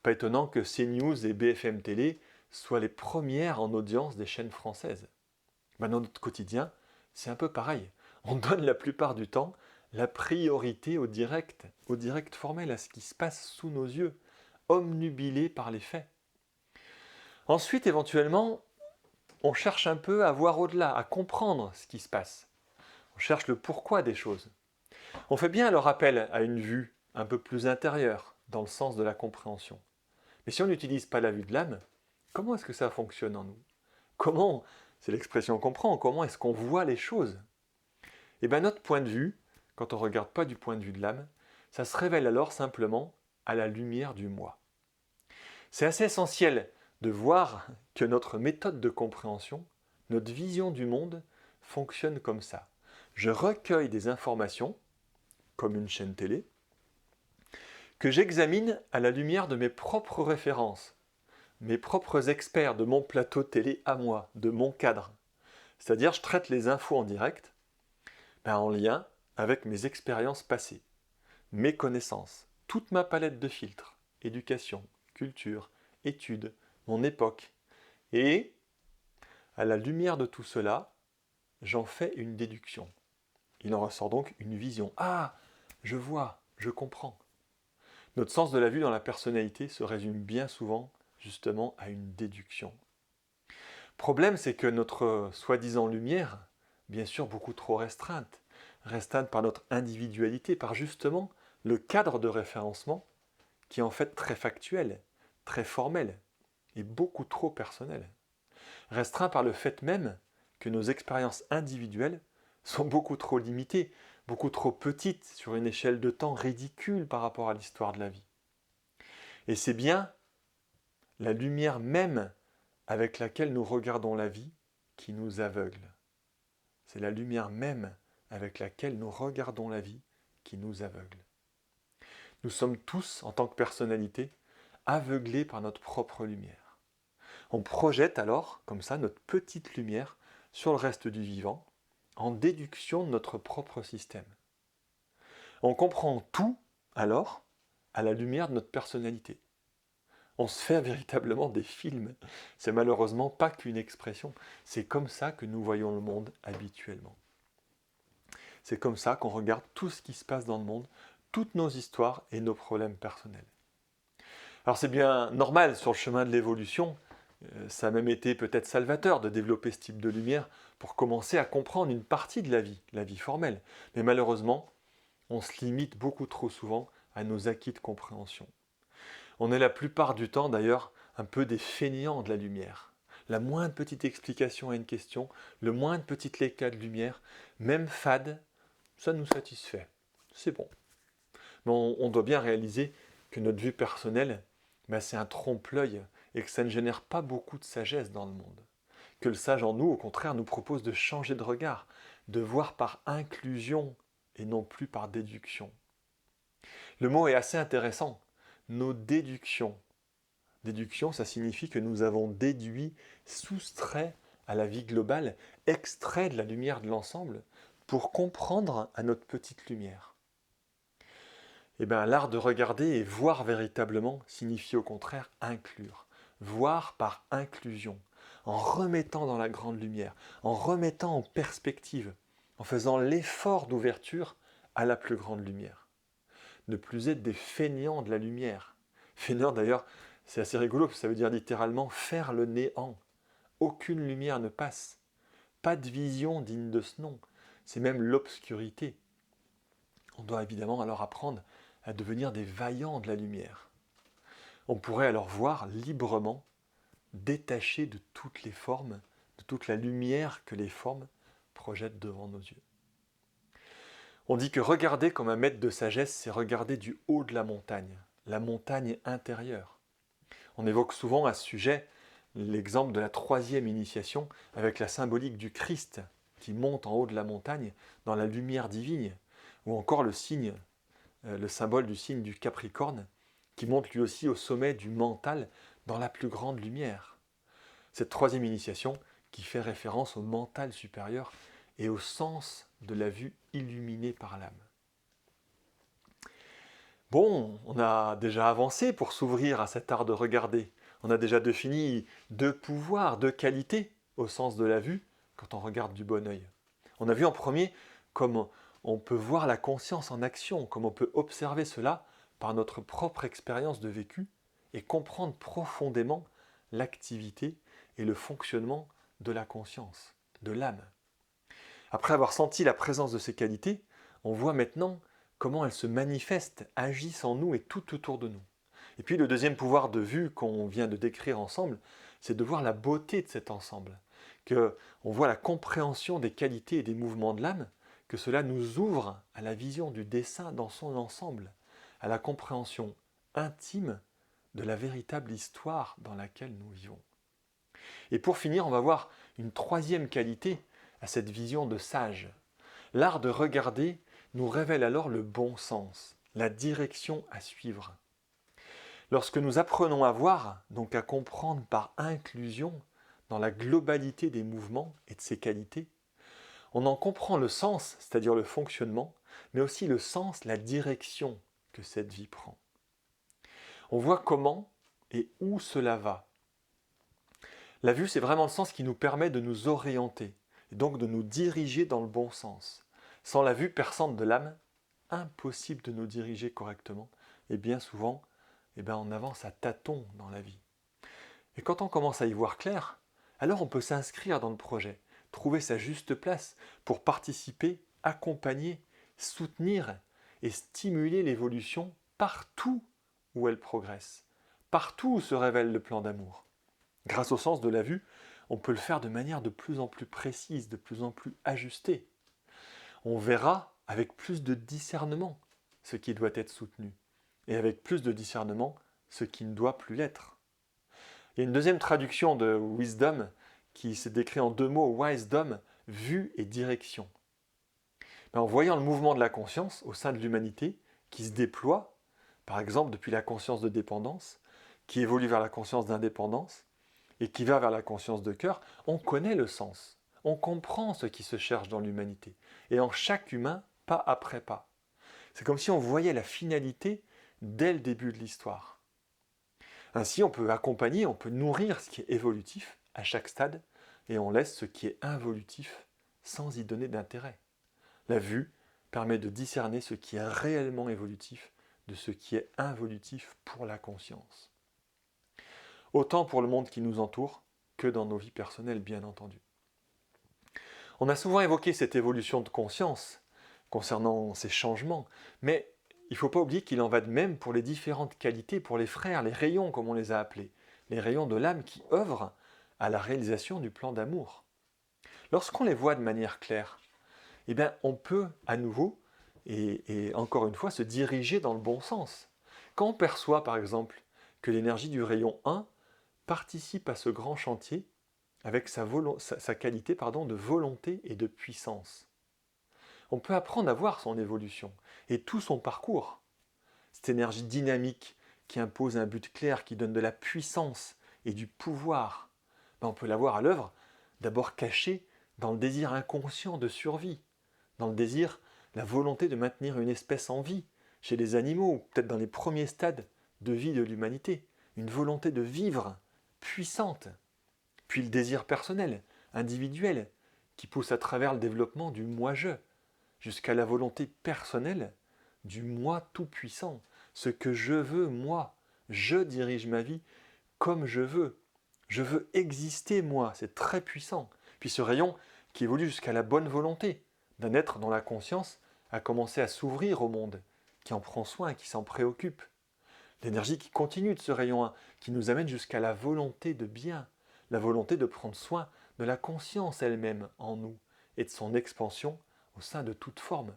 Pas étonnant que CNews et BFM Télé soient les premières en audience des chaînes françaises. Ben, dans notre quotidien, c'est un peu pareil. On donne la plupart du temps la priorité au direct formel, à ce qui se passe sous nos yeux, omnubilé par les faits. Ensuite, éventuellement, on cherche un peu à voir au-delà, à comprendre ce qui se passe. On cherche le pourquoi des choses. On fait bien le rappel à une vue un peu plus intérieure, dans le sens de la compréhension. Mais si on n'utilise pas la vue de l'âme, comment est-ce que ça fonctionne en nous? Comment, c'est l'expression qu'on prend, comment est-ce qu'on voit les choses? Eh bien notre point de vue, quand on ne regarde pas du point de vue de l'âme, ça se révèle alors simplement à la lumière du moi. C'est assez essentiel de voir que notre méthode de compréhension, notre vision du monde, fonctionne comme ça. Je recueille des informations, comme une chaîne télé, que j'examine à la lumière de mes propres références, mes propres experts de mon plateau télé à moi, de mon cadre. C'est-à-dire, je traite les infos en direct, en lien avec mes expériences passées, mes connaissances, toute ma palette de filtres, éducation, culture, études, mon époque. Et, à la lumière de tout cela, j'en fais une déduction. Il en ressort donc une vision. Ah, je vois, je comprends. Notre sens de la vue dans la personnalité se résume bien souvent justement à une déduction. Problème, c'est que notre soi-disant lumière, bien sûr beaucoup trop restreinte par notre individualité, par justement le cadre de référencement qui est en fait très factuel, très formel et beaucoup trop personnel. Restreint par le fait même que nos expériences individuelles sont beaucoup trop limitées, beaucoup trop petites sur une échelle de temps ridicule par rapport à l'histoire de la vie. Et c'est bien la lumière même avec laquelle nous regardons la vie qui nous aveugle. C'est la lumière même avec laquelle nous regardons la vie qui nous aveugle. Nous sommes tous, en tant que personnalité, aveuglés par notre propre lumière. On projette alors, comme ça, notre petite lumière sur le reste du vivant, en déduction de notre propre système. On comprend tout, alors, à la lumière de notre personnalité. On se fait véritablement des films. C'est malheureusement pas qu'une expression. C'est comme ça que nous voyons le monde habituellement. C'est comme ça qu'on regarde tout ce qui se passe dans le monde, toutes nos histoires et nos problèmes personnels. Alors c'est bien normal sur le chemin de l'évolution, ça a même été peut-être salvateur de développer ce type de lumière pour commencer à comprendre une partie de la vie formelle. Mais malheureusement, on se limite beaucoup trop souvent à nos acquis de compréhension. On est la plupart du temps d'ailleurs un peu des fainéants de la lumière. La moindre petite explication à une question, le moindre petit éclat de lumière, même fade, ça nous satisfait. C'est bon. Mais on doit bien réaliser que notre vue personnelle, c'est un trompe-l'œil et que ça ne génère pas beaucoup de sagesse dans le monde. Que le sage en nous, au contraire, nous propose de changer de regard, de voir par inclusion et non plus par déduction. Le mot est assez intéressant. Nos déductions. Déduction, ça signifie que nous avons déduit, soustrait à la vie globale, extrait de la lumière de l'ensemble pour comprendre à notre petite lumière. Eh bien, l'art de regarder et voir véritablement signifie au contraire inclure. Voir par inclusion, en remettant dans la grande lumière, en remettant en perspective, en faisant l'effort d'ouverture à la plus grande lumière. Ne plus être des feignants de la lumière. Feignant d'ailleurs, c'est assez rigolo, parce que ça veut dire littéralement faire le néant. Aucune lumière ne passe. Pas de vision digne de ce nom. C'est même l'obscurité. On doit évidemment alors apprendre à devenir des vaillants de la lumière. On pourrait alors voir librement, détaché de toutes les formes, de toute la lumière que les formes projettent devant nos yeux. On dit que regarder comme un maître de sagesse, c'est regarder du haut de la montagne intérieure. On évoque souvent à ce sujet l'exemple de la 3e initiation avec la symbolique du Christ qui monte en haut de la montagne dans la lumière divine, ou encore le symbole du signe du Capricorne qui monte lui aussi au sommet du mental dans la plus grande lumière. Cette 3e initiation qui fait référence au mental supérieur et au sens de la vue illuminée par l'âme. Bon, on a déjà avancé pour s'ouvrir à cet art de regarder. On a déjà défini 2 pouvoirs, 2 qualités au sens de la vue quand on regarde du bon œil. On a vu en premier comment on peut voir la conscience en action, comme on peut observer cela par notre propre expérience de vécu et comprendre profondément l'activité et le fonctionnement de la conscience, de l'âme. Après avoir senti la présence de ces qualités, on voit maintenant comment elles se manifestent, agissent en nous et tout autour de nous. Et puis le deuxième pouvoir de vue qu'on vient de décrire ensemble, c'est de voir la beauté de cet ensemble, qu'on voit la compréhension des qualités et des mouvements de l'âme, que cela nous ouvre à la vision du dessin dans son ensemble, à la compréhension intime de la véritable histoire dans laquelle nous vivons. Et pour finir, on va voir une 3e qualité à cette vision de sage. L'art de regarder nous révèle alors le bon sens, la direction à suivre. Lorsque nous apprenons à voir, donc à comprendre par inclusion, dans la globalité des mouvements et de ses qualités, on en comprend le sens, c'est-à-dire le fonctionnement, mais aussi le sens, la direction que cette vie prend. On voit comment et où cela va. La vue, c'est vraiment le sens qui nous permet de nous orienter, et donc de nous diriger dans le bon sens. Sans la vue perçante de l'âme, impossible de nous diriger correctement, et bien souvent, on avance à tâtons dans la vie. Et quand on commence à y voir clair, alors on peut s'inscrire dans le projet, trouver sa juste place pour participer, accompagner, soutenir et stimuler l'évolution partout où elle progresse, partout où se révèle le plan d'amour. Grâce au sens de la vue, on peut le faire de manière de plus en plus précise, de plus en plus ajustée. On verra avec plus de discernement ce qui doit être soutenu, et avec plus de discernement ce qui ne doit plus l'être. Il y a une deuxième traduction de wisdom qui se décrit en 2 mots, wisdom, vue et direction. En voyant le mouvement de la conscience au sein de l'humanité qui se déploie, par exemple depuis la conscience de dépendance, qui évolue vers la conscience d'indépendance, et qui va vers la conscience de cœur, on connaît le sens, on comprend ce qui se cherche dans l'humanité, et en chaque humain, pas après pas. C'est comme si on voyait la finalité dès le début de l'histoire. Ainsi, on peut accompagner, on peut nourrir ce qui est évolutif à chaque stade, et on laisse ce qui est involutif sans y donner d'intérêt. La vue permet de discerner ce qui est réellement évolutif de ce qui est involutif pour la conscience. Autant pour le monde qui nous entoure que dans nos vies personnelles, bien entendu. On a souvent évoqué cette évolution de conscience concernant ces changements, mais il ne faut pas oublier qu'il en va de même pour les différentes qualités, pour les frères, les rayons comme on les a appelés, les rayons de l'âme qui œuvrent à la réalisation du plan d'amour. Lorsqu'on les voit de manière claire, on peut à nouveau, et encore une fois, se diriger dans le bon sens. Quand on perçoit par exemple que l'énergie du rayon 1 participe à ce grand chantier avec sa qualité de volonté et de puissance. On peut apprendre à voir son évolution et tout son parcours. Cette énergie dynamique qui impose un but clair, qui donne de la puissance et du pouvoir, on peut la voir à l'œuvre, d'abord cachée dans le désir inconscient de survie, dans le désir, la volonté de maintenir une espèce en vie, chez les animaux, ou peut-être dans les premiers stades de vie de l'humanité, une volonté de vivre puissante, puis le désir personnel, individuel, qui pousse à travers le développement du moi-je, jusqu'à la volonté personnelle du moi tout-puissant, ce que je veux moi, je dirige ma vie comme je veux exister moi, c'est très puissant. Puis ce rayon qui évolue jusqu'à la bonne volonté d'un être dont la conscience a commencé à s'ouvrir au monde, qui en prend soin, qui s'en préoccupe. L'énergie qui continue de ce rayon 1, qui nous amène jusqu'à la volonté de bien, la volonté de prendre soin de la conscience elle-même en nous et de son expansion au sein de toute forme.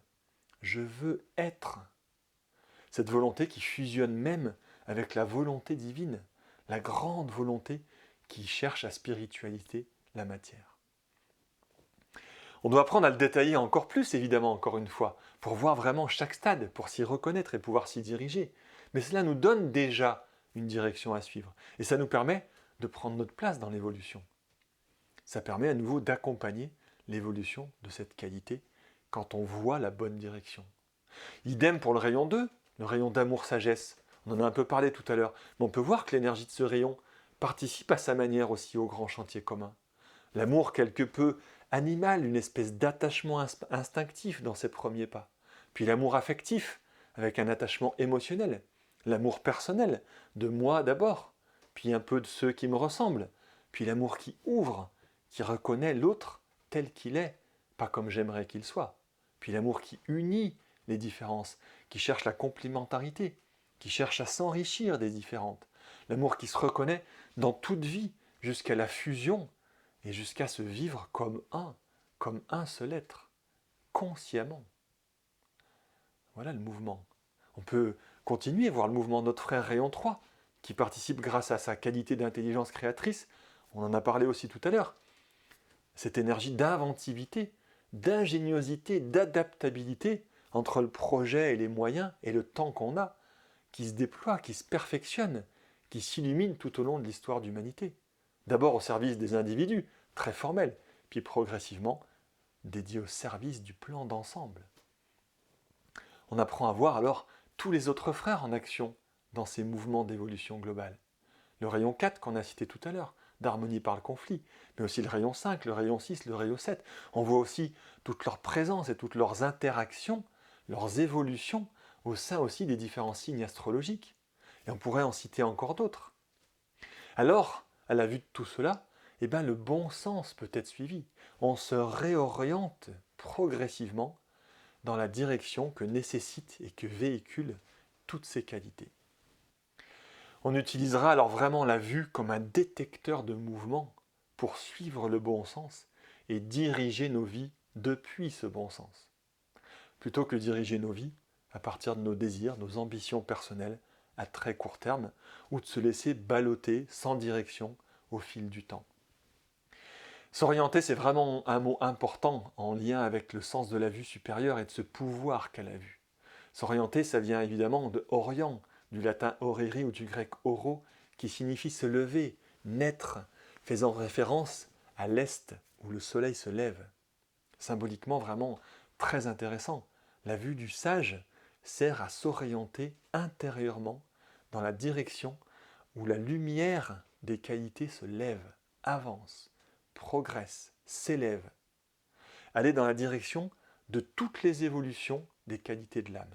Je veux être. Cette volonté qui fusionne même avec la volonté divine, la grande volonté qui cherche à spiritualiser la matière. On doit apprendre à le détailler encore plus, évidemment, encore une fois, pour voir vraiment chaque stade, pour s'y reconnaître et pouvoir s'y diriger. Mais cela nous donne déjà une direction à suivre. Et ça nous permet de prendre notre place dans l'évolution. Ça permet à nouveau d'accompagner l'évolution de cette qualité quand on voit la bonne direction. Idem pour le rayon 2, le rayon d'amour-sagesse. On en a un peu parlé tout à l'heure, mais on peut voir que l'énergie de ce rayon participe à sa manière aussi au grand chantier commun. L'amour quelque peu animal, une espèce d'attachement instinctif dans ses premiers pas. Puis l'amour affectif, avec un attachement émotionnel. L'amour personnel, de moi d'abord, puis un peu de ceux qui me ressemblent. Puis l'amour qui ouvre, qui reconnaît l'autre tel qu'il est, pas comme j'aimerais qu'il soit. Puis l'amour qui unit les différences, qui cherche la complémentarité, qui cherche à s'enrichir des différentes. L'amour qui se reconnaît dans toute vie, jusqu'à la fusion, et jusqu'à se vivre comme un seul être, consciemment. Voilà le mouvement. On peut continuer, voir le mouvement de notre frère Rayon 3, qui participe grâce à sa qualité d'intelligence créatrice, on en a parlé aussi tout à l'heure, cette énergie d'inventivité, d'ingéniosité, d'adaptabilité entre le projet et les moyens et le temps qu'on a, qui se déploie, qui se perfectionne, qui s'illumine tout au long de l'histoire d'humanité. D'abord au service des individus, très formel, puis progressivement dédié au service du plan d'ensemble. On apprend à voir alors tous les autres frères en action dans ces mouvements d'évolution globale. Le rayon 4 qu'on a cité tout à l'heure, d'harmonie par le conflit, mais aussi le rayon 5, le rayon 6, le rayon 7. On voit aussi toute leur présence et toutes leurs interactions, leurs évolutions au sein aussi des différents signes astrologiques. Et on pourrait en citer encore d'autres. Alors, à la vue de tout cela, le bon sens peut être suivi. On se réoriente progressivement dans la direction que nécessitent et que véhiculent toutes ces qualités. On utilisera alors vraiment la vue comme un détecteur de mouvement pour suivre le bon sens et diriger nos vies depuis ce bon sens. Plutôt que diriger nos vies à partir de nos désirs, nos ambitions personnelles à très court terme, ou de se laisser balloter sans direction au fil du temps. S'orienter, c'est vraiment un mot important en lien avec le sens de la vue supérieure et de ce pouvoir qu'a la vue. S'orienter, ça vient évidemment de orient, du latin orere ou du grec oro, qui signifie se lever, naître, faisant référence à l'est où le soleil se lève. Symboliquement vraiment très intéressant. La vue du sage sert à s'orienter intérieurement dans la direction où la lumière des qualités se lève, avance, progresse, s'élève. Aller dans la direction de toutes les évolutions des qualités de l'âme.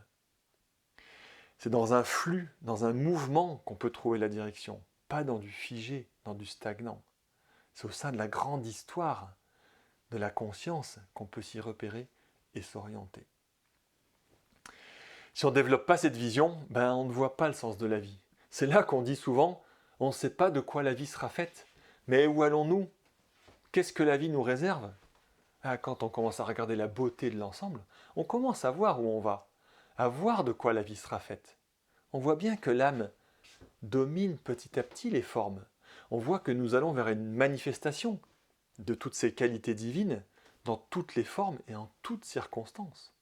C'est dans un flux, dans un mouvement qu'on peut trouver la direction, pas dans du figé, dans du stagnant. C'est au sein de la grande histoire de la conscience qu'on peut s'y repérer et s'orienter. Si on ne développe pas cette vision, on ne voit pas le sens de la vie. C'est là qu'on dit souvent, on ne sait pas de quoi la vie sera faite, mais où allons-nous? Qu'est-ce que la vie nous réserve? Quand on commence à regarder la beauté de l'ensemble, on commence à voir où on va, à voir de quoi la vie sera faite. On voit bien que l'âme domine petit à petit les formes. On voit que nous allons vers une manifestation de toutes ces qualités divines dans toutes les formes et en toutes circonstances.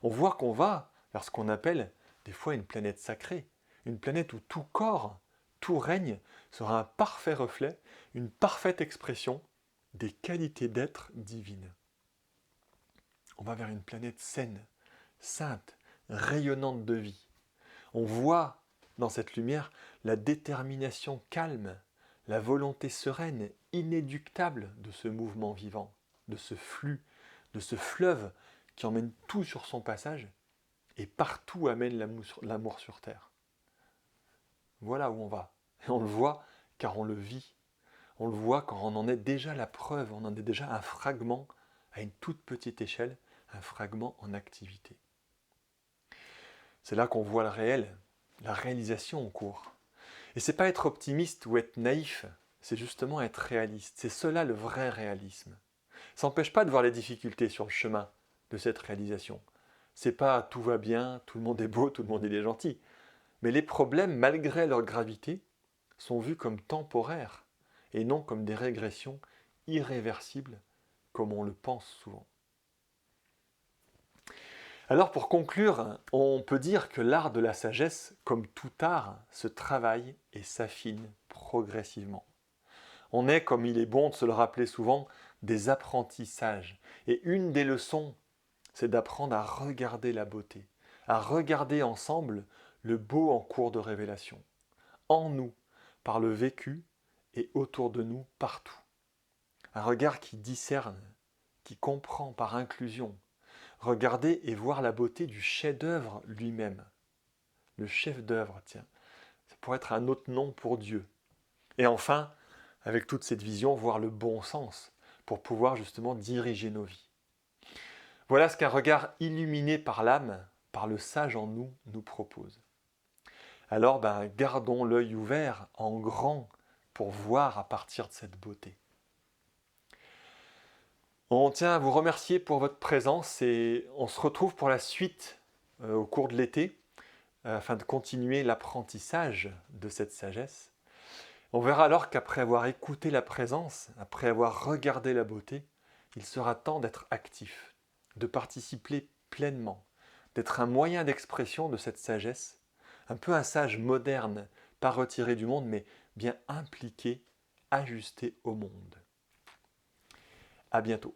On voit qu'on va vers ce qu'on appelle des fois une planète sacrée, une planète où tout corps, tout règne sera un parfait reflet, une parfaite expression des qualités d'être divines. On va vers une planète saine, sainte, rayonnante de vie, On voit dans cette lumière la détermination calme, la volonté sereine, inéductable de ce mouvement vivant, de ce flux, de ce fleuve qui emmène tout sur son passage et partout amène l'amour sur terre. Voilà où on va. Et on le voit car on le vit. On le voit quand on en est déjà la preuve, on en est déjà un fragment à une toute petite échelle, un fragment en activité. C'est là qu'on voit le réel, la réalisation en cours. Et c'est pas être optimiste ou être naïf, c'est justement être réaliste. C'est cela le vrai réalisme. Ça n'empêche pas de voir les difficultés sur le chemin de cette réalisation. C'est pas tout va bien, tout le monde est beau, tout le monde est gentil. Mais les problèmes, malgré leur gravité, sont vus comme temporaires et non comme des régressions irréversibles comme on le pense souvent. Alors pour conclure, on peut dire que l'art de la sagesse, comme tout art, se travaille et s'affine progressivement. On est, comme il est bon de se le rappeler souvent, des apprentis sages. Et une des leçons, c'est d'apprendre à regarder la beauté, à regarder ensemble le beau en cours de révélation, en nous, par le vécu et autour de nous partout. Un regard qui discerne, qui comprend par inclusion. Regarder et voir la beauté du chef-d'œuvre lui-même. Le chef-d'œuvre, tiens, ça pourrait être un autre nom pour Dieu. Et enfin, avec toute cette vision, voir le bon sens pour pouvoir justement diriger nos vies. Voilà ce qu'un regard illuminé par l'âme, par le sage en nous, nous propose. Alors, gardons l'œil ouvert en grand pour voir à partir de cette beauté. On tient à vous remercier pour votre présence et on se retrouve pour la suite au cours de l'été afin de continuer l'apprentissage de cette sagesse. On verra alors qu'après avoir écouté la présence, après avoir regardé la beauté, il sera temps d'être actif, de participer pleinement, d'être un moyen d'expression de cette sagesse, un peu un sage moderne, pas retiré du monde, mais bien impliqué, ajusté au monde. À bientôt.